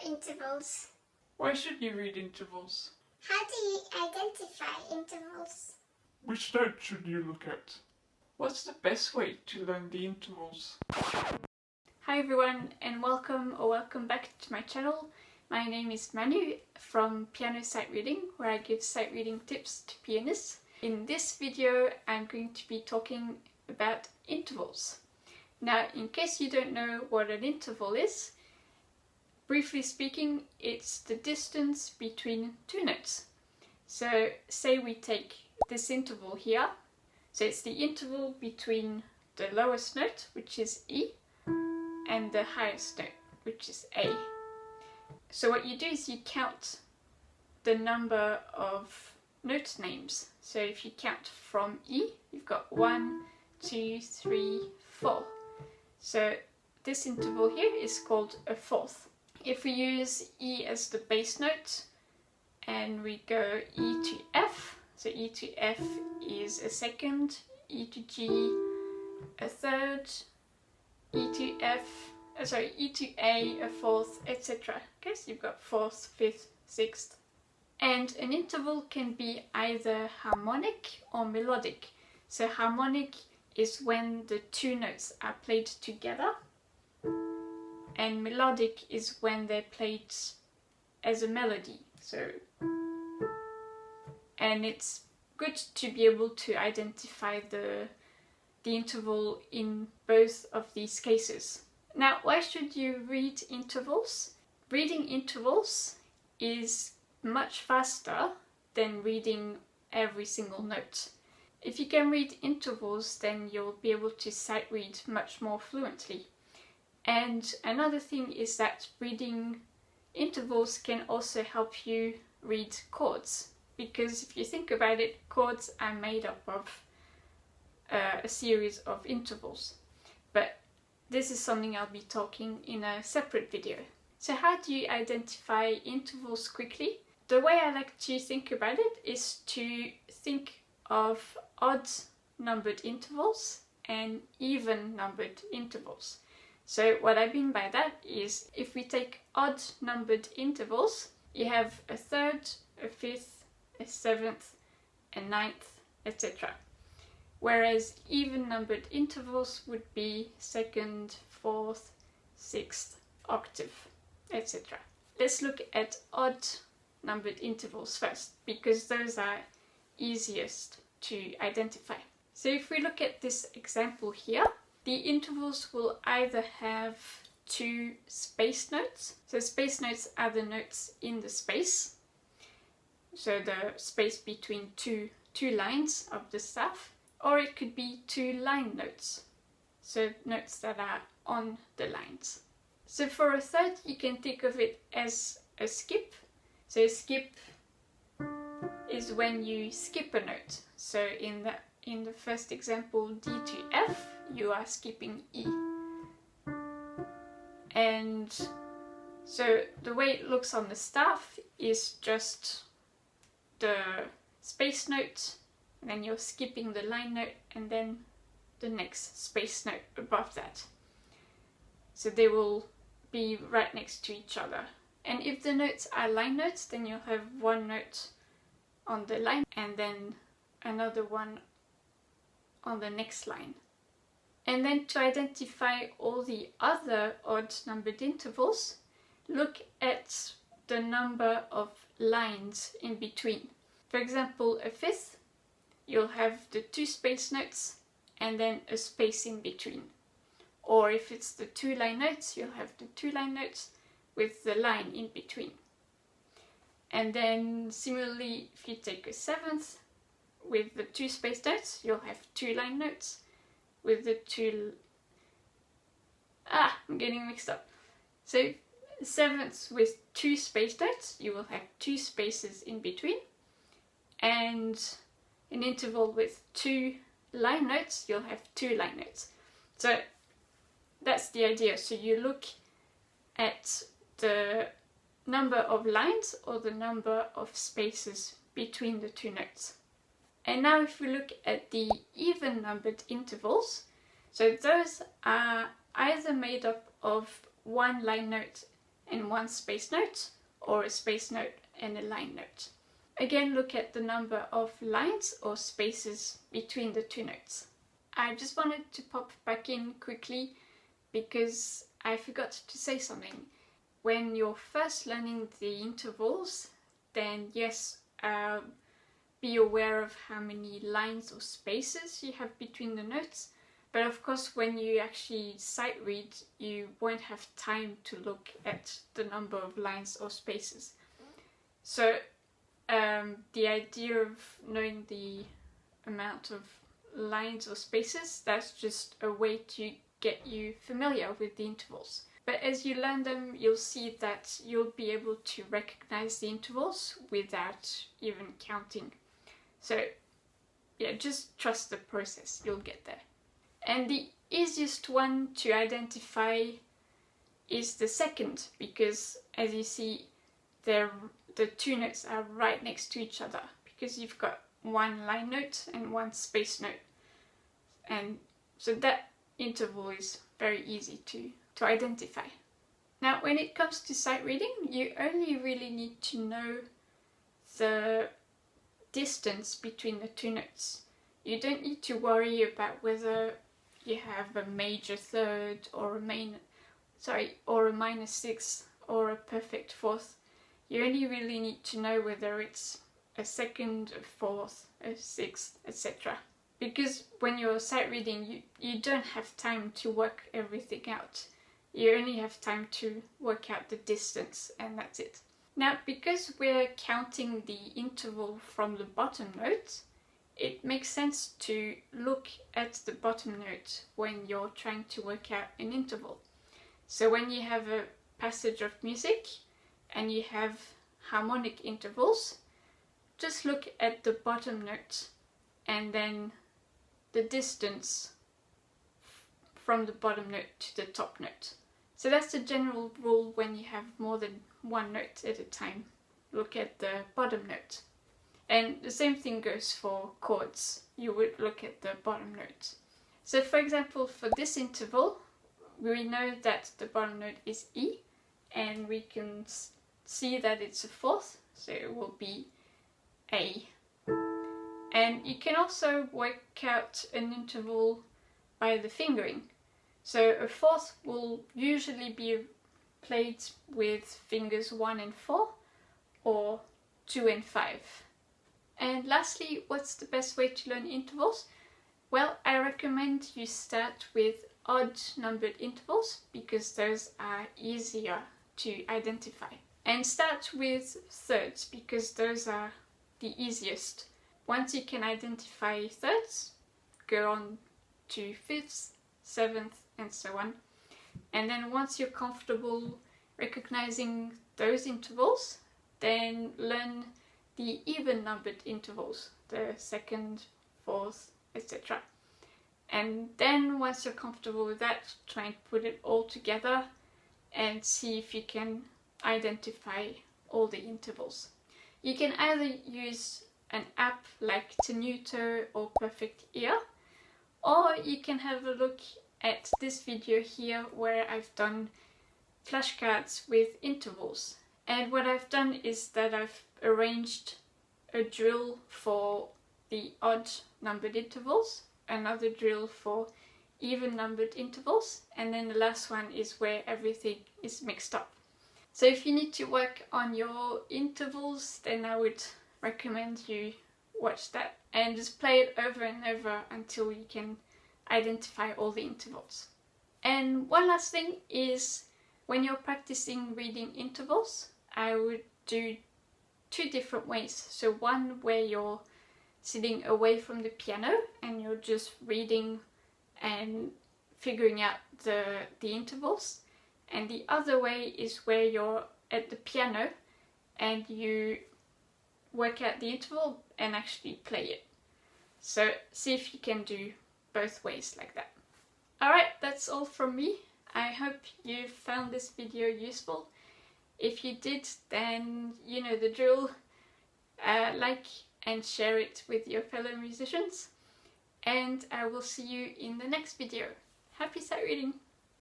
intervals. Why should you read intervals? How do you identify intervals? Which note should you look at? What's the best way to learn the intervals? Hi everyone and welcome back to my channel. My name is Manu from Piano Sight Reading, where I give sight reading tips to pianists. In this video I'm going to be talking about intervals. Now, in case you don't know what an interval is, briefly speaking, it's the distance between two notes. So say we take this interval here, so it's the interval between the lowest note, which is E, and the highest note, which is A. So what you do is you count the number of note names. So if you count from E, you've got 1, 2, 3, 4. So this interval here is called a fourth. If we use E as the bass note and we go E to F, so E to F is a second, E to G a third, E to A a fourth, etc. Okay, so you've got fourth, fifth, sixth. And an interval can be either harmonic or melodic. So harmonic is when the two notes are played together, and melodic is when they're played as a melody. And it's good to be able to identify the interval in both of these cases. Now, why should you read intervals? Reading intervals is much faster than reading every single note. If you can read intervals, then you'll be able to sight read much more fluently. And another thing is that reading intervals can also help you read chords, because if you think about it, chords are made up of a series of intervals. But this is something I'll be talking in a separate video. So how do you identify intervals quickly? The way I like to think about it is to think of odd numbered intervals and even numbered intervals. So what I mean by that is, if we take odd numbered intervals, you have a third, a fifth, a seventh, a ninth, etc. Whereas even numbered intervals would be second, fourth, sixth, octave, etc. Let's look at odd numbered intervals first, because those are easiest to identify. So if we look at this example here, the intervals will either have two space notes. So space notes are the notes in the space, so the space between two lines of the staff, or it could be two line notes, so notes that are on the lines. So for a third, you can think of it as a skip. So a skip is when you skip a note. So in the first example, D to F, you are skipping E. And so the way it looks on the staff is just the space note, and then you're skipping the line note, and then the next space note above that. So they will be right next to each other. And if the notes are line notes, then you'll have one note on the line and then another one on the next line. And then to identify all the other odd numbered intervals, look at the number of lines in between. For example, a fifth, you'll have the two space notes and then a space in between. Or if it's the two line notes, you'll have the two line notes with the line in between. And then similarly, if you take a seventh with the two space notes, you'll have two line notes with the two... I'm getting mixed up. So sevenths with two space notes, you will have two spaces in between. And an interval with two line notes, you'll have two line notes. So that's the idea. So you look at the number of lines or the number of spaces between the two notes. And now if we look at the even numbered intervals, so those are either made up of one line note and one space note, or a space note and a line note. Again, look at the number of lines or spaces between the two notes. I just wanted to pop back in quickly because I forgot to say something. When you're first learning the intervals, then yes, be aware of how many lines or spaces you have between the notes. But of course, when you actually sight read, you won't have time to look at the number of lines or spaces. So the idea of knowing the amount of lines or spaces, that's just a way to get you familiar with the intervals. But as you learn them, you'll see that you'll be able to recognize the intervals without even counting. So yeah, just trust the process, you'll get there. And the easiest one to identify is the second, because as you see, the two notes are right next to each other, because you've got one line note and one space note. And so that interval is very easy to identify. Now, when it comes to sight reading, you only really need to know the distance between the two notes. You don't need to worry about whether you have a major third or a minor sixth or a perfect fourth. You only really need to know whether it's a second, a fourth, a sixth, etc. Because when you're sight reading, you don't have time to work everything out. You only have time to work out the distance, and that's it. Now, because we're counting the interval from the bottom note, it makes sense to look at the bottom note when you're trying to work out an interval. So when you have a passage of music and you have harmonic intervals, just look at the bottom note and then the distance from the bottom note to the top note. So that's the general rule when you have more than one note at a time. Look at the bottom note. And the same thing goes for chords. You would look at the bottom note. So for example, for this interval, we know that the bottom note is E, and we can see that it's a fourth, so it will be A. And you can also work out an interval by the fingering. So a fourth will usually be played with fingers 1 and 4 or 2 and 5. And lastly, what's the best way to learn intervals? Well, I recommend you start with odd numbered intervals because those are easier to identify. And start with thirds because those are the easiest. Once you can identify thirds, go on to fifths, seventh, and so on. And then once you're comfortable recognizing those intervals, then learn the even numbered intervals, the second, fourth, etc. And then once you're comfortable with that, try and put it all together and see if you can identify all the intervals. You can either use an app like Tenuto or Perfect Ear, or you can have a look at this video here where I've done flashcards with intervals. And what I've done is that I've arranged a drill for the odd numbered intervals, another drill for even numbered intervals, and then the last one is where everything is mixed up. So if you need to work on your intervals, then I would recommend you watch that and just play it over and over until you can identify all the intervals. And one last thing is, when you're practicing reading intervals, I would do two different ways. So one where you're sitting away from the piano and you're just reading and figuring out the intervals, and the other way is where you're at the piano and you work out the interval and actually play it. So see if you can do both ways like that. Alright, that's all from me. I hope you found this video useful. If you did, then you know the drill. Like and share it with your fellow musicians. And I will see you in the next video. Happy sight reading!